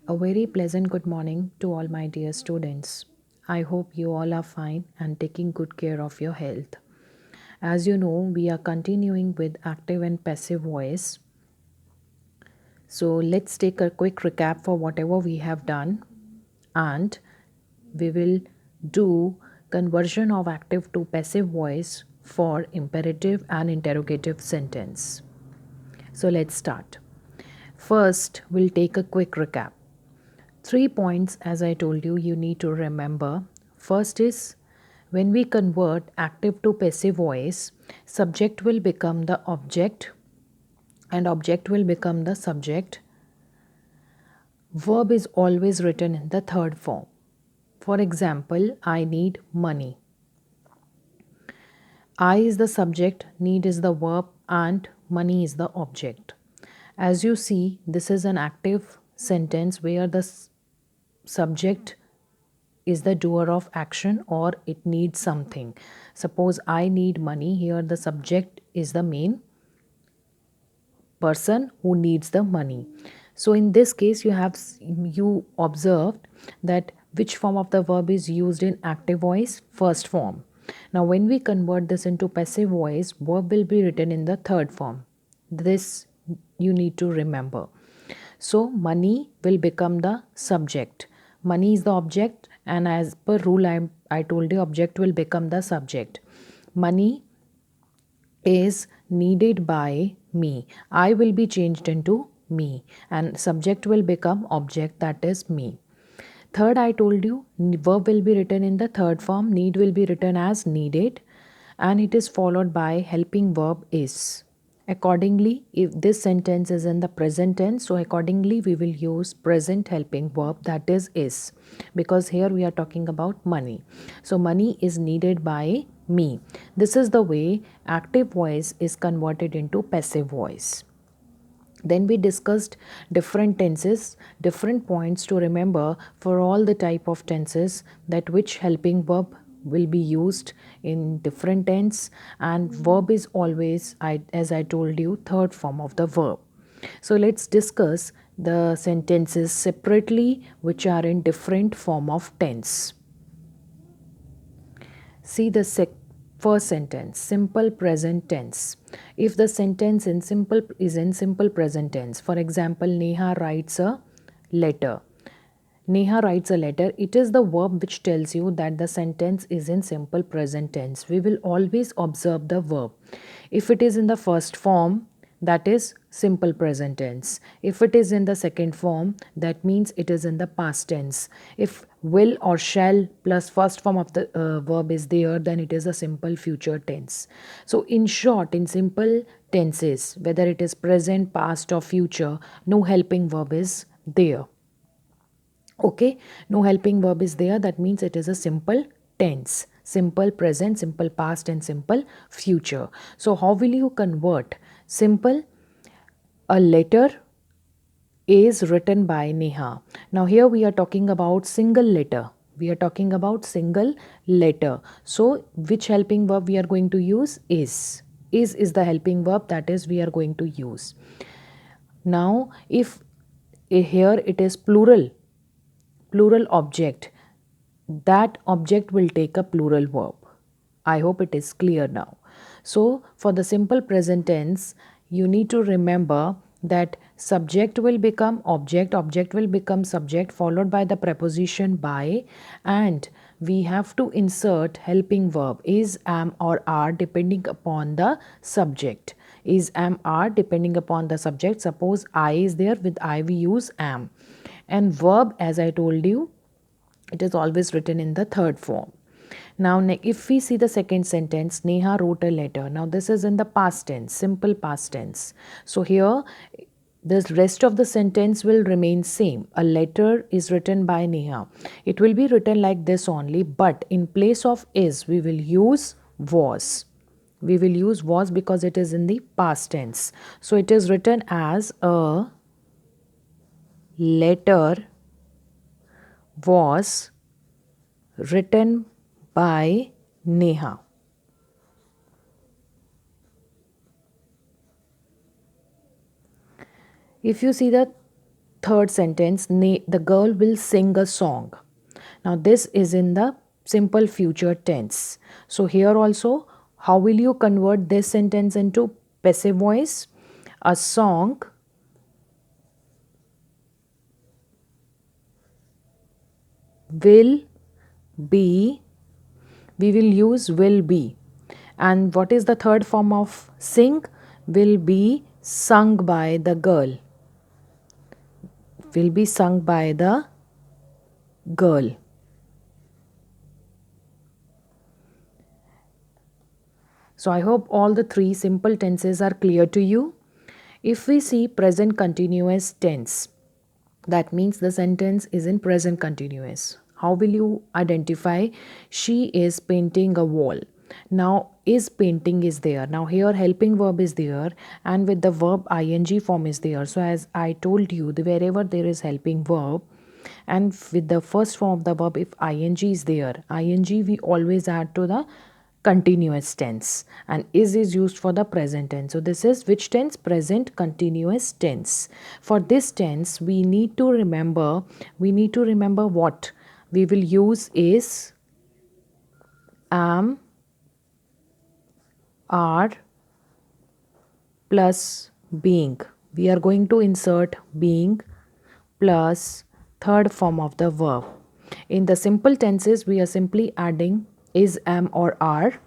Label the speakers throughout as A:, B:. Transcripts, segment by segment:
A: A very pleasant good morning to all my dear students. I hope you all are fine and taking good care of your health. As you know, we are continuing with active and passive voice. So let's take a quick recap for whatever we have done and we will do conversion of active to passive voice for imperative and interrogative sentence. So let's start. First, we'll take a quick recap. 3 points, as I told you, you need to remember. First is when we convert active to passive voice, subject will become the object and object will become the subject. Verb is always written in the third form. For example, I need money. I is the subject, need is the verb, and money is the object. As you see, this is an active sentence where the subject is the doer of action or it needs something. Suppose I need money, here the subject is the main person who needs the money. So in this case you observed that which form of the verb is used in active voice, first form. Now when we convert this into passive voice, verb will be written in the third form. This you need to remember. So money will become the subject. Money is the object, and as per rule I told you object will become the subject. Money is needed by me. I will be changed into me and subject will become object, that is me. Third, I told you verb will be written in the third form, need will be written as needed, and it is followed by helping verb is. Accordingly, if this sentence is in the present tense, so accordingly we will use present helping verb, that is, because here we are talking about money. So money is needed by me. This is the way active voice is converted into passive voice. Then we discussed different tenses, different points to remember for all the type of tenses, that which helping verb will be used in different tense, and verb is always, as I told you, third form of the verb. So let's discuss the sentences separately which are in different form of tense. See the first sentence, simple present tense. If the sentence is in simple present tense, for example, Neha writes a letter. Neha writes a letter. It is the verb which tells you that the sentence is in simple present tense. We will always observe the verb. If it is in the first form, that is simple present tense. If it is in the second form, that means it is in the past tense. If will or shall plus first form of the verb is there, then it is a simple future tense. So in short, in simple tenses, whether it is present, past or future, no helping verb is there. Okay, no helping verb is there, that means it is a simple tense, simple present, simple past and simple future. So how will you convert simple? A letter is written by Neha. Now here we are talking about single letter. We are talking about single letter. So which helping verb we are going to use? Is the helping verb, that is we are going to use. Now if here it is plural object, that object will take a plural verb. I hope it is clear now. So for the simple present tense, you need to remember that subject will become object, object will become subject, followed by the preposition by, and we have to insert helping verb is, am or are depending upon the subject. Is, am, are depending upon the subject. Suppose I is there, with I we use am. And verb, as I told you, it is always written in the third form. Now, if we see the second sentence, Neha wrote a letter. Now, this is in the past tense, simple past tense. So, here the rest of the sentence will remain same. A letter is written by Neha. It will be written like this only, but in place of is, we will use was. We will use was because it is in the past tense. So, it is written as a letter was written by Neha. If you see the third sentence, the girl will sing a song. Now this is in the simple future tense. So here also, how will you convert this sentence into passive voice? A song will be, we will use will be. And what is the third form of sing? Will be sung by the girl. Will be sung by the girl. So I hope all the three simple tenses are clear to you. If we see present continuous tense, that means the sentence is in present continuous. How will you identify? She is painting a wall. Now is painting is there. Now here helping verb is there, and with the verb ing form is there. So as I told you, wherever there is helping verb, and with the first form of the verb, if ing is there, ing we always add to the continuous tense, and is used for the present tense. So this is which tense? Present continuous tense. For this tense we need to remember what we will use is am, are plus being. We are going to insert being plus third form of the verb. In the simple tenses, we are simply adding is, am, or are,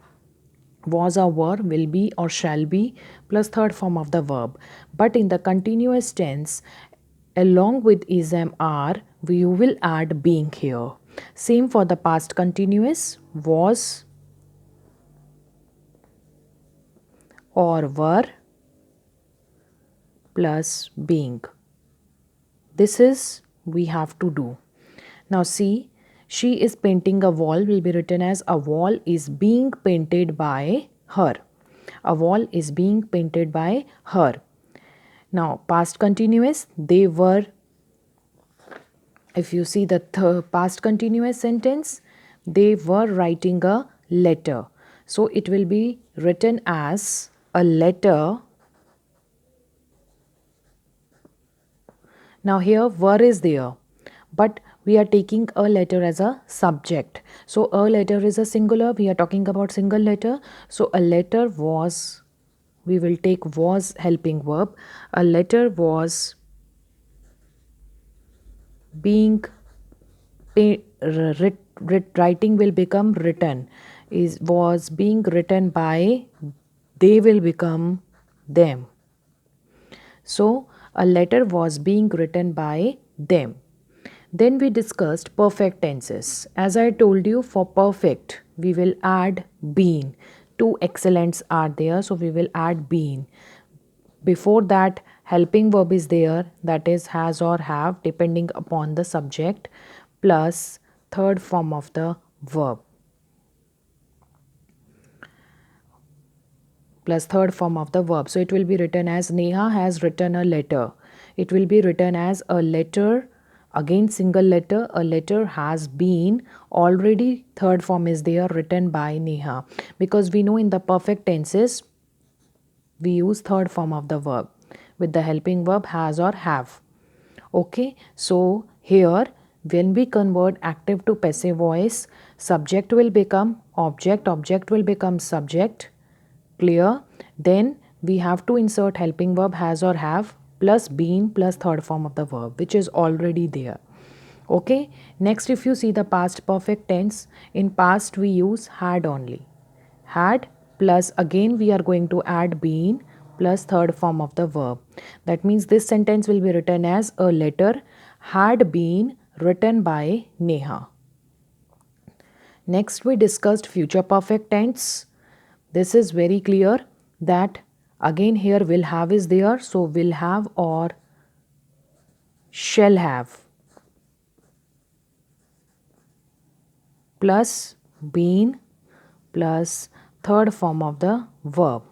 A: was or were, will be or shall be, plus third form of the verb. But in the continuous tense, along with is, am, are, we will add being here. Same for the past continuous, was or were plus being. This is we have to do. Now see, she is painting a wall will be written as a wall is being painted by her. A wall is being painted by her. Now past continuous, they were, if you see the past continuous sentence, they were writing a letter. So it will be written as a letter. Now here were is there, but we are taking a letter as a subject. So a letter is a singular, we are talking about single letter. So a letter was, we will take was helping verb. A letter was being, writing will become written, is was being written by, they will become them. So a letter was being written by them. Then we discussed perfect tenses. As I told you, for perfect, we will add been. Two excellents are there, so we will add been. Before that, helping verb is there, that is has or have, depending upon the subject, plus third form of the verb. Plus third form of the verb. So it will be written as Neha has written a letter. It will be written as a letter. Again single letter, a letter has been, already third form is there, written by Neha. Because we know in the perfect tenses, we use third form of the verb with the helping verb has or have. Okay, so here when we convert active to passive voice, subject will become object, object will become subject. Clear? Then we have to insert helping verb has or have plus been plus third form of the verb, which is already there. Okay, next if you see the past perfect tense, in past we use had only. Had plus again we are going to add been plus third form of the verb. That means this sentence will be written as a letter had been written by Neha. Next we discussed future perfect tense. This is very clear that again here will have is there, so will have or shall have plus been plus third form of the verb.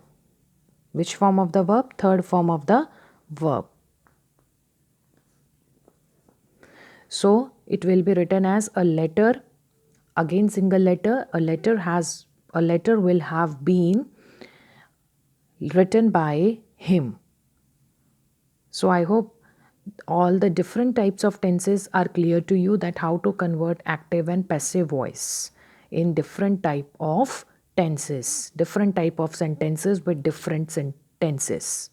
A: Which form of the verb? Third form of the verb. So it will be written as a letter, again single letter, a letter will have been written by him. So I hope all the different types of tenses are clear to you, that how to convert active and passive voice in different type of tenses, different type of sentences with different tenses.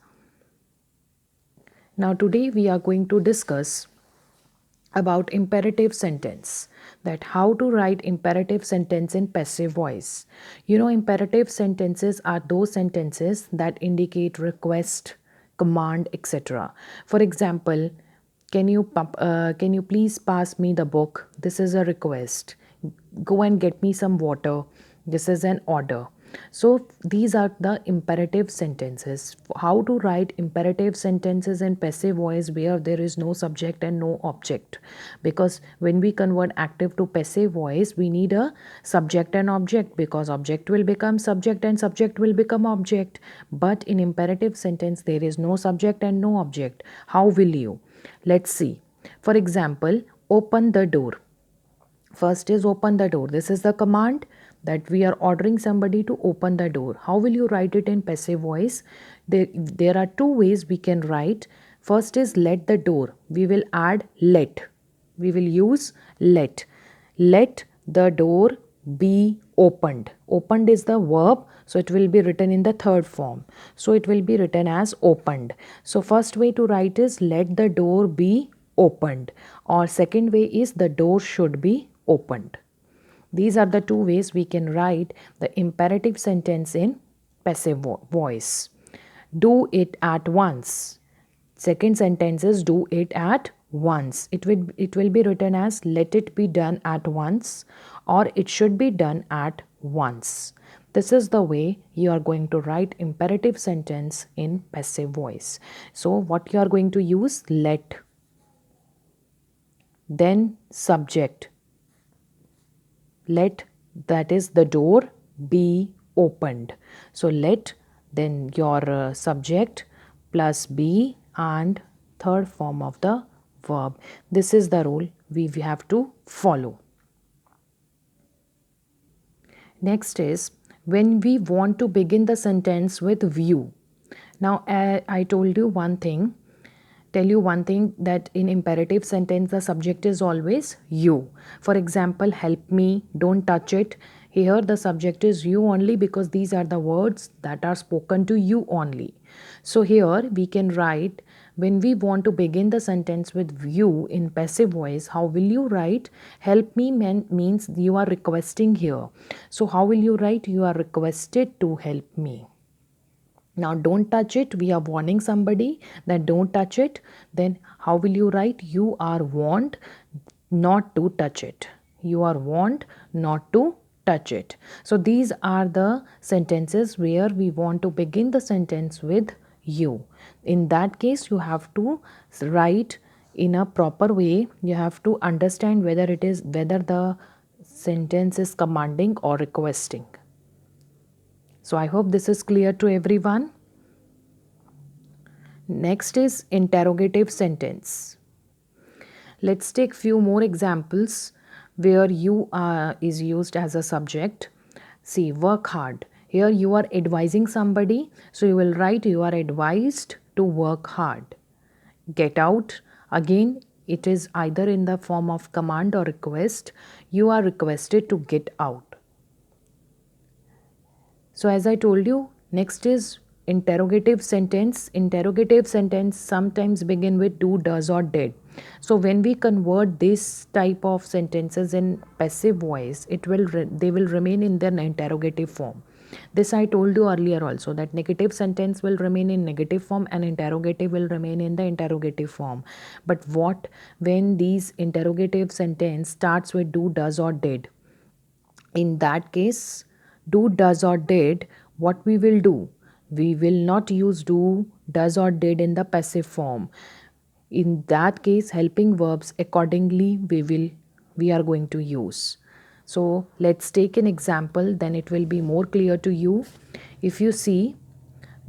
A: Now today we are going to discuss about imperative sentence, that how to write imperative sentence in passive voice. You know, imperative sentences are those sentences that indicate request, command, etc. For example, can you please pass me the book? This is a request. Go and get me some water. This is an order. So these are the imperative sentences. How to write imperative sentences in passive voice where there is no subject and no object? Because when we convert active to passive voice, we need a subject and object, because object will become subject and subject will become object. But in imperative sentence, there is no subject and no object. How will you? Let's see. For example, open the door. First is open the door. This is the command, that we are ordering somebody to open the door. How will you write it in passive voice? There are two ways we can write. First is let the door. We will add let. We will use let. Let the door be opened. Opened is the verb, so it will be written in the third form. So it will be written as opened. So first way to write is let the door be opened, or second way is the door should be opened. These are the two ways we can write the imperative sentence in passive voice. Do it at once. Second sentence is do it at once. It will be written as let it be done at once, or it should be done at once. This is the way you are going to write imperative sentence in passive voice. So what you are going to use? Let, then subject. Let, that is the door, be opened. So let, then your subject plus be, and third form of the verb. This is the rule we have to follow. Next is when we want to begin the sentence with view. Now I told you one thing, tell you one thing, that in imperative sentence the subject is always you. For example, help me, don't touch it. Here the subject is you only, because these are the words that are spoken to you only. So here we can write, when we want to begin the sentence with you in passive voice, how will you write? Help me means you are requesting here. So how will you write? You are requested to help me. Now don't touch it, we are warning somebody that don't touch it. Then how will you write? You are warned not to touch it. You are warned not to touch it. So these are the sentences where we want to begin the sentence with you. In that case, you have to write in a proper way. You have to understand whether the sentence is commanding or requesting. So I hope this is clear to everyone. Next is interrogative sentence. Let's take few more examples where you is used as a subject. See, work hard. Here you are advising somebody, so you will write you are advised to work hard. Get out. Again, it is either in the form of command or request. You are requested to get out. So as I told you, next is interrogative sentence. Interrogative sentence sometimes begin with do, does, or did. So when we convert this type of sentences in passive voice, they will remain in their interrogative form. This I told you earlier also, that negative sentence will remain in negative form and interrogative will remain in the interrogative form. But what when these interrogative sentence starts with do, does, or did? In that case, do, does, or did, what we will do? We will not use do, does, or did in the passive form. In that case, helping verbs accordingly we are going to use. So let's take an example, then it will be more clear to you. If you see,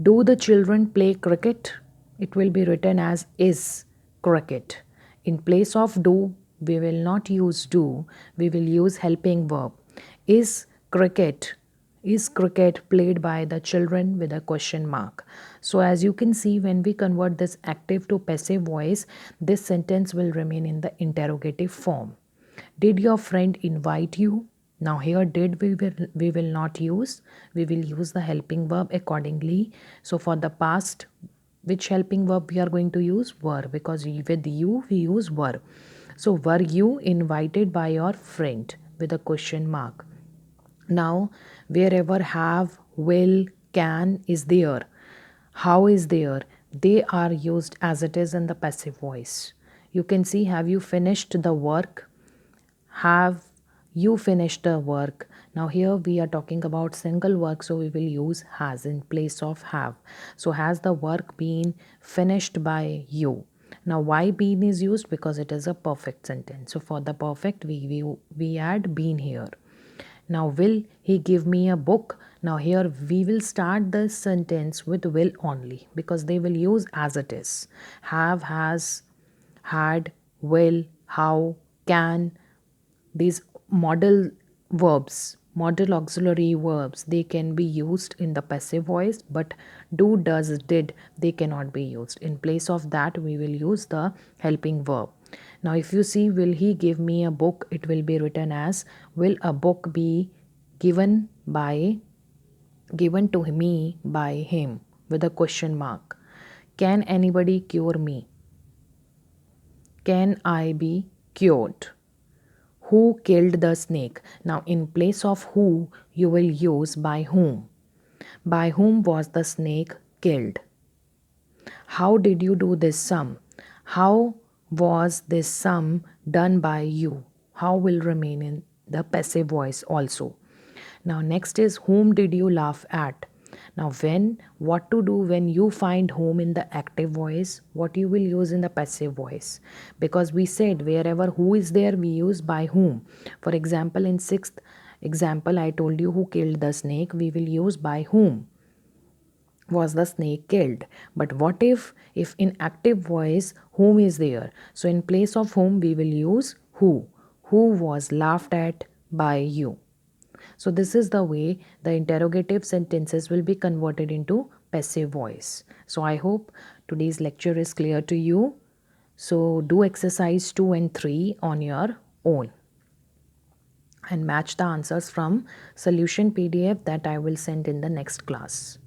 A: do the children play cricket? It will be written as is cricket. In place of do, we will not use do, we will use helping verb. Is cricket Is cricket played by the children with a question mark? So as you can see, when we convert this active to passive voice, this sentence will remain in the interrogative form. Did your friend invite you? Now here did we will not use. We will use the helping verb accordingly. So for the past, which helping verb we are going to use? Were, because with you we use were. So were you invited by your friend with a question mark? Now, wherever have, will, can is there, how is there, they are used as it is in the passive voice. You can see, have you finished the work? Have you finished the work? Now, here we are talking about single work, so we will use has in place of have. So, has the work been finished by you? Now, why been is used? Because it is a perfect sentence. So, for the perfect, we add been here. Now, will he give me a book? Now, here we will start the sentence with will only because they will use as it is. Have, has, had, will, how, can. These modal verbs, modal auxiliary verbs, they can be used in the passive voice, but do, does, did, they cannot be used. In place of that, we will use the helping verb. Now, if you see, will he give me a book? It will be written as, will a book be given by, given to me by him with a question mark. Can anybody cure me? Can I be cured? Who killed the snake? Now, in place of who, you will use by whom. By whom was the snake killed? How did you do this sum? How was this sum done by you? How will remain in the passive voice also. Now, next is whom did you laugh at? Now, when, what to do when you find whom in the active voice, what you will use in the passive voice. Because we said wherever who is there, we use by whom. For example, in sixth example, I told you who killed the snake, we will use by whom was the snake killed. But what if in active voice whom is there? So in place of whom we will use who was laughed at by you. So this is the way the interrogative sentences will be converted into passive voice. So I hope today's lecture is clear to you. So do exercise 2 and 3 on your own and match the answers from solution PDF that I will send in the next class.